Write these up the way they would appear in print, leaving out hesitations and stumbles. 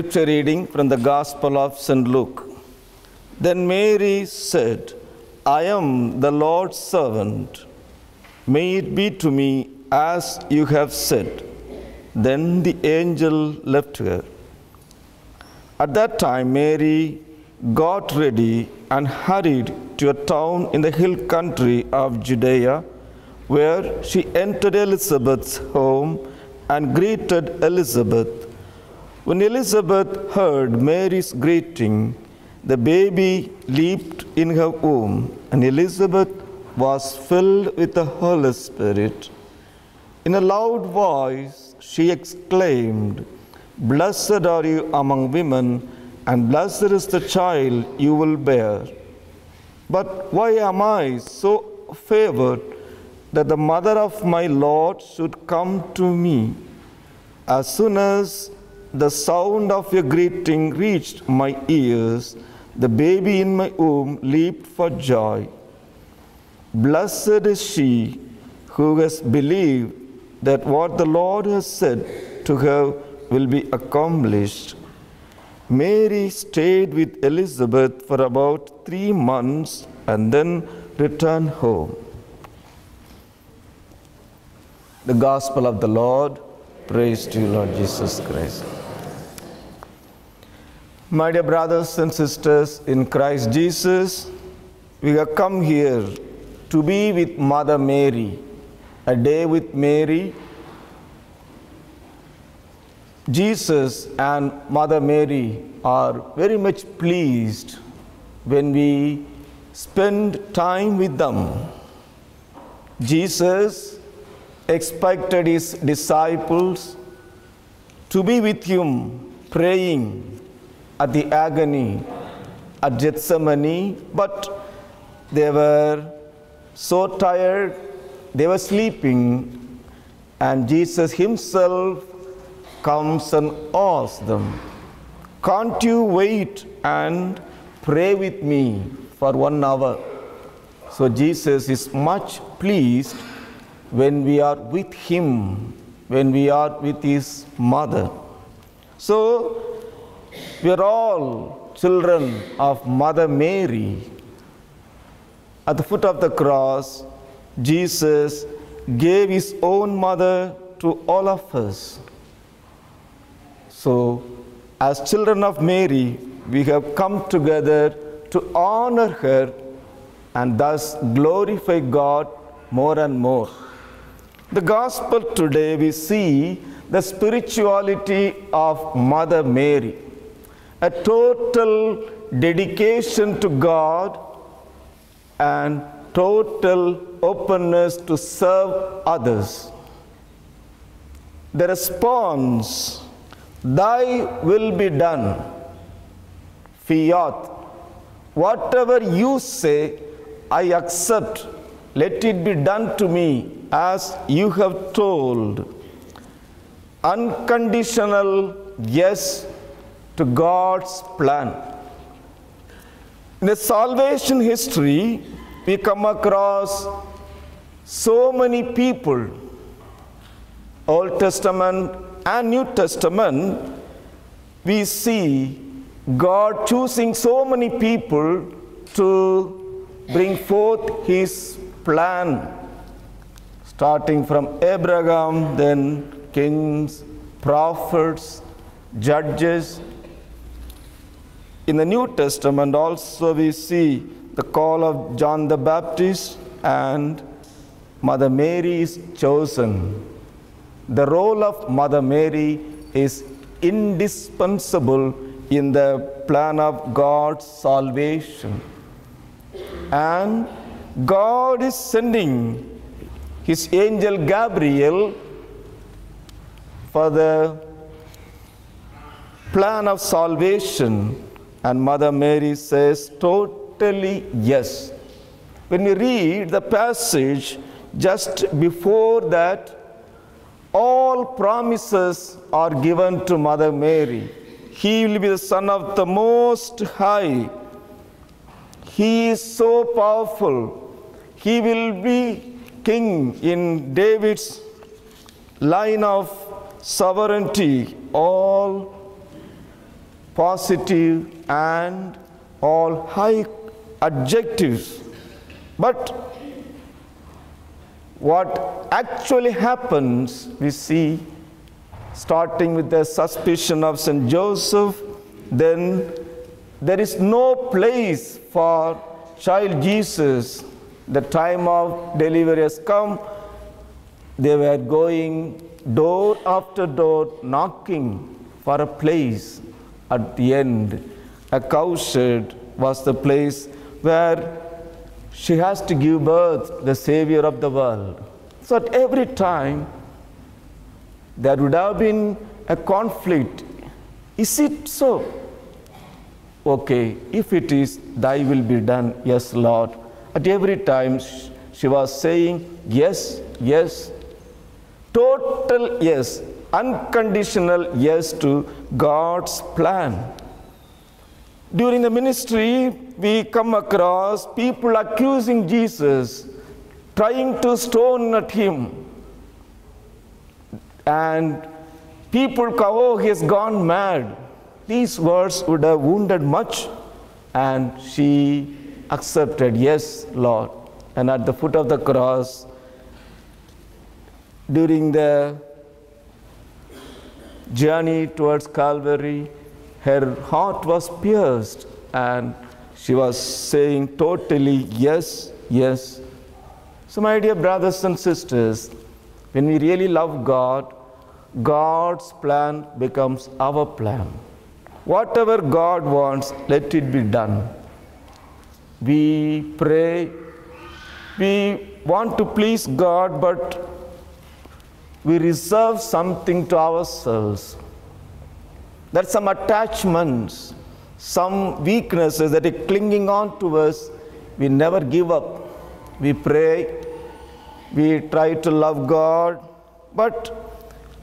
Scripture reading from the Gospel of St. Luke. Then Mary said, I am the Lord's servant. May it be to me as you have said. Then the angel left her. At that time, Mary got ready and hurried to a town in the hill country of Judea, where she entered Elizabeth's home and greeted Elizabeth. When Elizabeth heard Mary's greeting, the baby leaped in her womb, and Elizabeth was filled with the Holy Spirit. In a loud voice, she exclaimed, Blessed are you among women, and blessed is the child you will bear. But why am I so favored that the mother of my Lord should come to me? As soon as the sound of your greeting reached my ears, the baby in my womb leaped for joy. Blessed is she who has believed that what the Lord has said to her will be accomplished. Mary stayed with Elizabeth for about 3 months and then returned home. The Gospel of the Lord. Praise to you, Lord Jesus Christ. My dear brothers and sisters in Christ Jesus, we have come here to be with Mother Mary, a day with Mary. Jesus and Mother Mary are very much pleased when we spend time with them. Jesus expected his disciples to be with him praying at the agony at Gethsemane, but they were so tired, they were sleeping, and Jesus himself comes and asks them, can't you wait and pray with me for 1 hour? So Jesus is much pleased when we are with him, when we are with his mother. So we are all children of Mother Mary. At the foot of the cross, Jesus gave his own mother to all of us. So, as children of Mary, we have come together to honor her and thus glorify God more and more. The Gospel today, we see the spirituality of Mother Mary, a total dedication to God and total openness to serve others. The response, Thy will be done, fiat. Whatever you say, I accept. Let it be done to me as you have told. Unconditional yes to God's plan. In the salvation history, we come across so many people, Old Testament and New Testament, we see God choosing so many people to bring forth his plan, starting from Abraham, then kings, prophets, judges. In the New Testament also we see the call of John the Baptist, and Mother Mary is chosen. The role of Mother Mary is indispensable in the plan of God's salvation. And God is sending his angel Gabriel for the plan of salvation, and Mother Mary says totally yes. When we read the passage just before that, all promises are given to Mother Mary. He will be the Son of the Most High. He is so powerful. He will be king in David's line of sovereignty. All positive and all high adjectives. But what actually happens, we see, starting with the suspicion of St. Joseph, then there is no place for child Jesus. The time of delivery has come. They were going door after door, knocking for a place. At the end, a cowshed was the place where she has to give birth, the Savior of the world. So at every time, there would have been a conflict. Is it so? Okay, if it is, thy will be done. Yes, Lord. At every time, she was saying, yes, yes. Total yes, unconditional yes to God's plan. During the ministry, we come across people accusing Jesus, trying to stone at him. And people come, oh, he has gone mad. These words would have wounded much. And she accepted, yes, Lord. And at the foot of the cross, during the journey towards Calvary, her heart was pierced and she was saying totally yes, yes. So my dear brothers and sisters, when we really love God, God's plan becomes our plan. Whatever God wants, let it be done. We pray, we want to please God, but we reserve something to ourselves. There are some attachments, some weaknesses that are clinging on to us. We never give up. We pray, we try to love God, but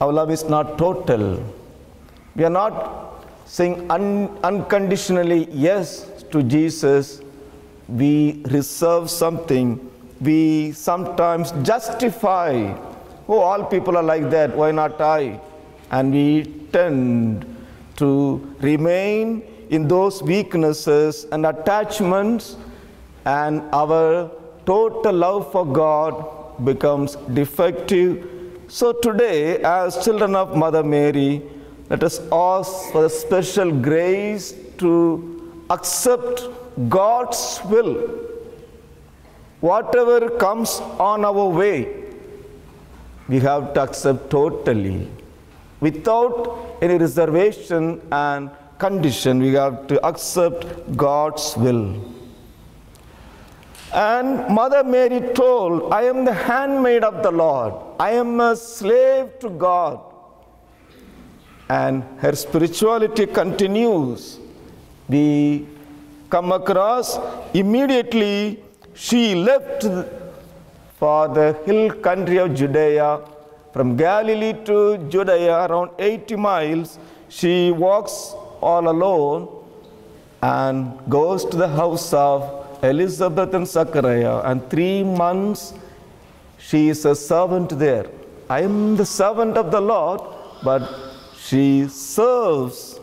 our love is not total. We are not saying unconditionally yes to Jesus. We reserve something. We sometimes justify, oh, all people are like that, why not I? And we tend to remain in those weaknesses and attachments, and our total love for God becomes defective. So today, as children of Mother Mary, let us ask for a special grace to accept God's will. Whatever comes on our way, we have to accept totally. Without any reservation and condition, we have to accept God's will. And Mother Mary told, I am the handmaid of the Lord. I am a slave to God. And her spirituality continues. We come across immediately she left for the hill country of Judea. From Galilee to Judea, around 80 miles, she walks all alone and goes to the house of Elizabeth and Zachariah. And 3 months, she is a servant there. I am the servant of the Lord, but she serves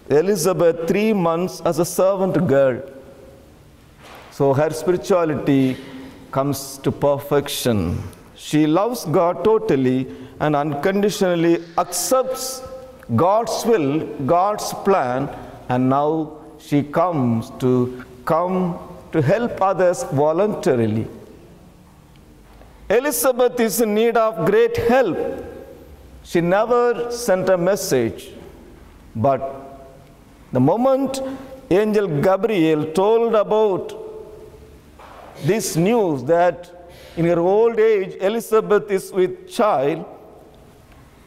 Elizabeth 3 months as a servant girl. So her spirituality comes to perfection. She loves God totally and unconditionally accepts God's will, God's plan, and now she comes to help others voluntarily. Elizabeth is in need of great help. She never sent a message, but the moment Angel Gabriel told about this news that in her old age Elizabeth is with child,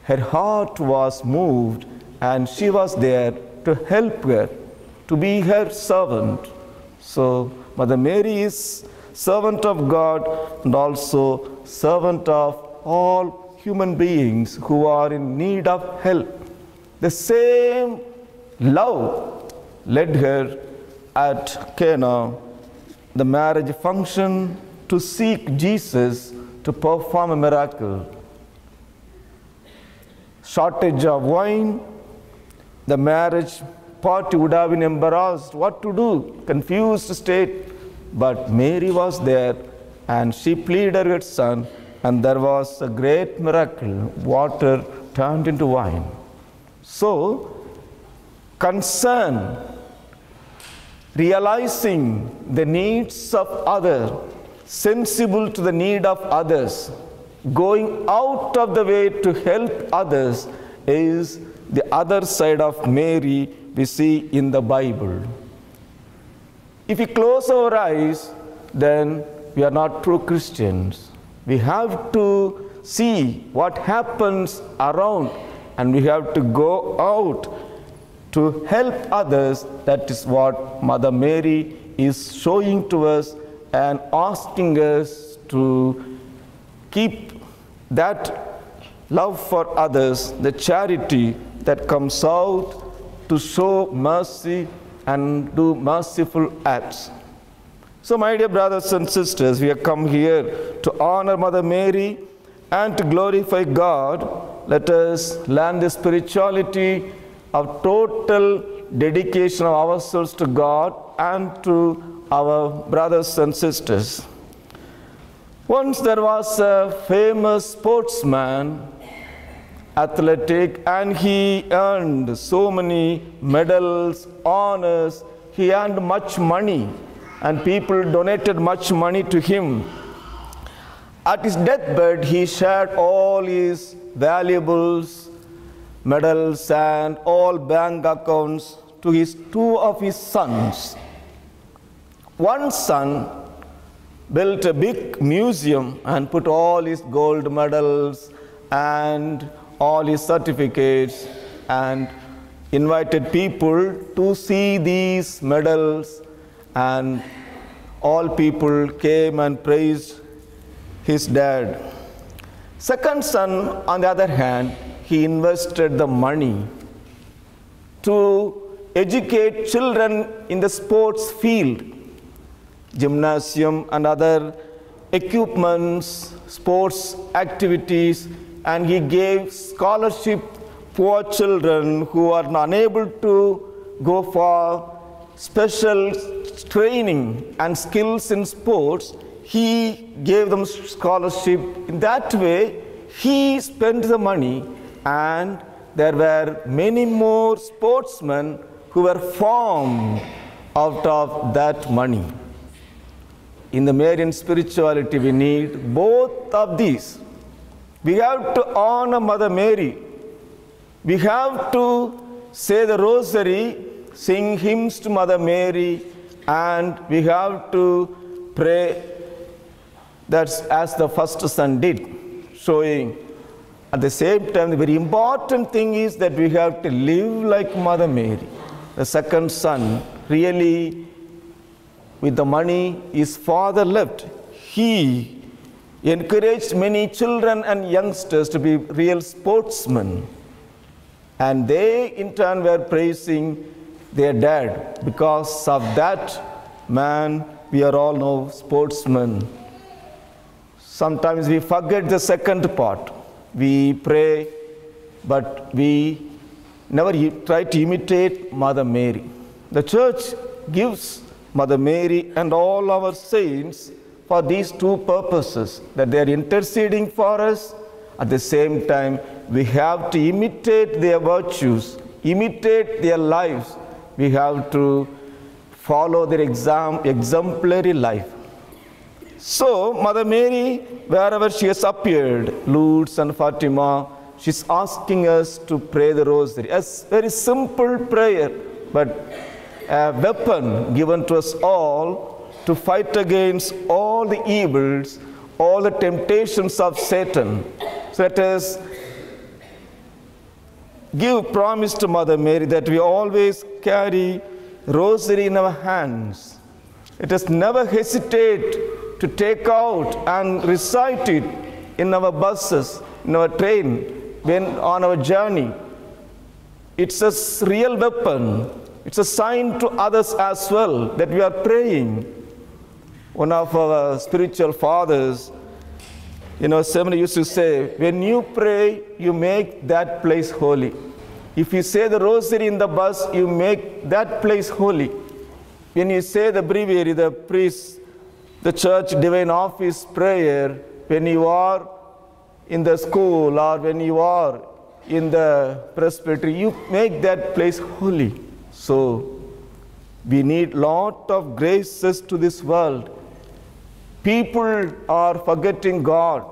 her heart was moved and she was there to help her, to be her servant. So Mother Mary is servant of God and also servant of all human beings who are in need of help. The same love led her at Cana, the marriage function, to seek Jesus to perform a miracle. Shortage of wine, the marriage party would have been embarrassed. What to do? Confused state. But Mary was there, and she pleaded her son, and there was a great miracle. Water turned into wine. So, concern, realizing the needs of others, sensible to the need of others, going out of the way to help others is the other side of Mary we see in the Bible. If we close our eyes, then we are not true Christians. We have to see what happens around, and we have to go out to help others. That is what Mother Mary is showing to us and asking us to keep that love for others, the charity that comes out to show mercy and do merciful acts. So, my dear brothers and sisters, we have come here to honor Mother Mary and to glorify God. Let us learn the spirituality of total dedication of ourselves to God and to our brothers and sisters. Once there was a famous sportsman, athletic, and he earned so many medals, honors. He earned much money, and people donated much money to him. At his deathbed, he shared all his valuables, medals, and all bank accounts to two of his sons. One son built a big museum and put all his gold medals and all his certificates and invited people to see these medals, and all people came and praised his dad. Second son, on the other hand, he invested the money to educate children in the sports field, gymnasium and other equipments, sports activities, and he gave scholarship for children who are unable to go for special training and skills in sports. He gave them scholarship. In that way, he spent the money, and there were many more sportsmen who were formed out of that money. In the Marian spirituality, we need both of these. We have to honor Mother Mary. We have to say the rosary, sing hymns to Mother Mary, and we have to pray. That's as the first son did, showing at the same time the very important thing is that we have to live like Mother Mary. The second son really, with the money his father left, he encouraged many children and youngsters to be real sportsmen. And they in turn were praising their dad. Because of that man, we are all now sportsmen. Sometimes we forget the second part. We pray, but we never try to imitate Mother Mary. The church gives Mother Mary and all our saints for these two purposes, that they are interceding for us. At the same time, we have to imitate their virtues, imitate their lives. We have to follow their exemplary life. So, Mother Mary, wherever she has appeared, Lourdes and Fatima, she's asking us to pray the rosary. A very simple prayer, but a weapon given to us all to fight against all the evils, all the temptations of Satan. So let us give promise to Mother Mary that we always carry rosary in our hands. Let us never hesitate to take out and recite it in our buses, in our train, when on our journey. It's a real weapon. It's a sign to others as well that we are praying. One of our spiritual fathers, seminary used to say, when you pray, you make that place holy. If you say the rosary in the bus, you make that place holy. When you say the breviary, the priest, the church divine office prayer, when you are in the school or when you are in the presbytery, you make that place holy. So we need lot of graces to this world. People are forgetting God,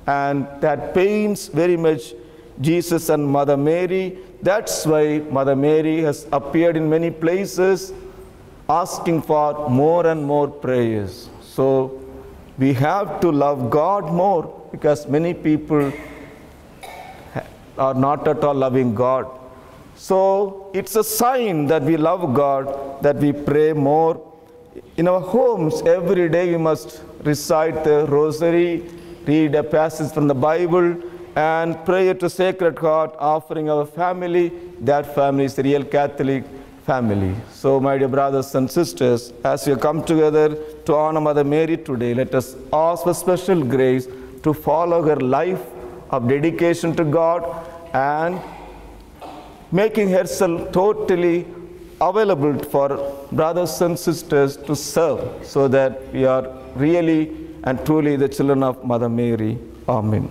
and that pains very much Jesus and Mother Mary. That's why Mother Mary has appeared in many places asking for more and more prayers. So we have to love God more, because many people are not at all loving God. So it's a sign that we love God, that we pray more. In our homes, every day we must recite the rosary, read a passage from the Bible, and pray to Sacred Heart, offering our family. That family is the real Catholic family. So, my dear brothers and sisters, as we come together to honor Mother Mary today, let us ask for special grace to follow her life of dedication to God and making herself totally available for brothers and sisters to serve, so that we are really and truly the children of Mother Mary. Amen.